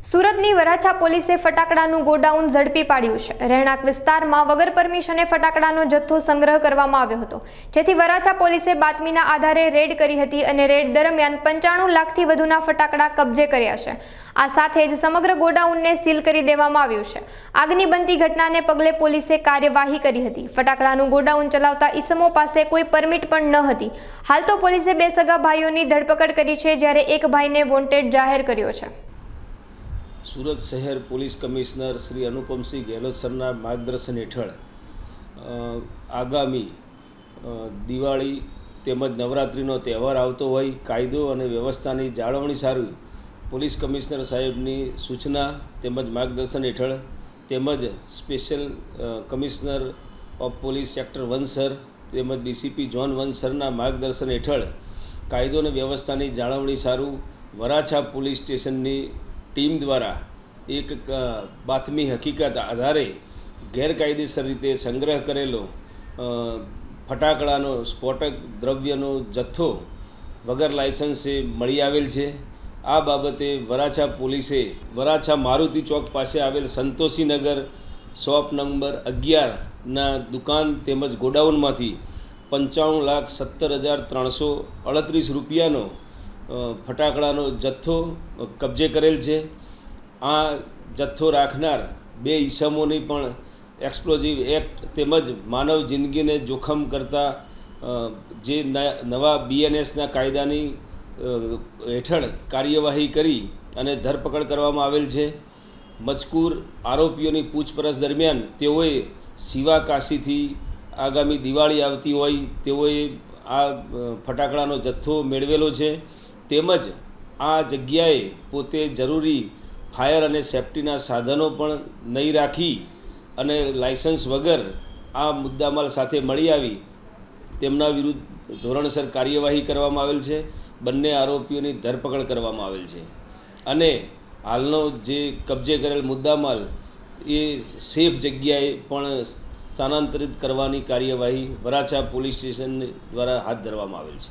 સુરતની વરાછા પોલીસે ફટાકડાનું ગોડાઉન ઝડપી પાડ્યું છે। રહેણાંક વિસ્તારમાં વગર પરમિશને ફટાકડાનો જથ્થો સંગ્રહ કરવામાં આવ્યો હતો, જેથી વરાછા પોલીસે બાતમીના આધારે રેડ કરી હતી અને રેડ દરમિયાન 95 લાખથી વધુના ફટાકડા કબજે કર્યા છે। આ સાથે જ સમગ્ર ગોડાઉનને સીલ કરી દેવામાં આવ્યું છે। આગની બનતી ઘટનાને પગલે પોલીસે કાર્યવાહી કરી હતી। ફટાકડાનું ગોડાઉન ચલાવતા ઈસમો પાસે કોઈ પરમિટ પણ ન હતી। હાલ તો પોલીસે 2 સગા ભાઈઓની ધરપકડ કરી છે, જ્યારે એક ભાઈને વોન્ટેડ જાહેર કર્યો છે। સુરત શહેર પોલીસ કમિશનર શ્રી અનુપમસિંહ ગેહલોત સરના માર્ગદર્શન હેઠળ આગામી દિવાળી તેમજ નવરાત્રિનો તહેવાર આવતો હોય કાયદો અને વ્યવસ્થાની જાળવણી સારું પોલીસ કમિશનર સાહેબની સૂચના તેમજ માર્ગદર્શન હેઠળ તેમજ special commissioner of police sector 1 sir તેમજ ડીસીપી ઝોન 1 સરના માર્ગદર્શન હેઠળ કાયદો અને વ્યવસ્થાની જાળવણી સારું વરાછા પોલીસ સ્ટેશનની ટીમ દ્વારા એક બાતમી હકીકત આધારે ગેરકાયદેસર રીતે સંગ્રહ કરેલો ફટાકડાનો સ્ફોટક દ્રવ્યનો જથ્થો વગર લાયસન્સે મળી આવેલ છે। આ બાબતે વરાછા પોલીસે વરાછા મારુતિ ચોક પાસે આવેલ સંતોષીનગર શોપ નંબર 11ના દુકાન તેમજ ગોડાઉનમાંથી 55,17,338 રૂપિયાનો ફટાકડાનો જથ્થો કબજે કરેલ છે। આ જથ્થો રાખનાર 2 ઈસમોની પણ એક્સપ્લોઝિવ એક્ટ તેમજ માનવ જિંદગીને જોખમ કરતા જે નવા BNSના કાયદાની હેઠળ કાર્યવાહી કરી અને ધરપકડ કરવામાં આવેલ છે। મજકૂર આરોપીઓની પૂછપરછ દરમિયાન તેઓએ શિવા કાશીથી આગામી દિવાળી આવતી હોય તેઓએ આ ફટાકડાનો જથ્થો મેળવેલો છે, તેમજ આ જગ્યાએ પોતે જરૂરી ફાયર અને સેફ્ટીના સાધનો પણ નહીં રાખી અને લાયસન્સ વગર આ મુદ્દામાલ સાથે મળી આવી તેમના વિરુદ્ધ ધોરણસર કાર્યવાહી કરવામાં આવેલ છે। બંને આરોપીઓની ધરપકડ કરવામાં આવેલ છે અને હાલનો જે કબજે કરેલ મુદ્દામાલ એ સેફ જગ્યાએ પણ સ્થાનાંતરિત કરવાની કાર્યવાહી વરાછા પોલીસ સ્ટેશન દ્વારા હાથ ધરવામાં આવેલ છે।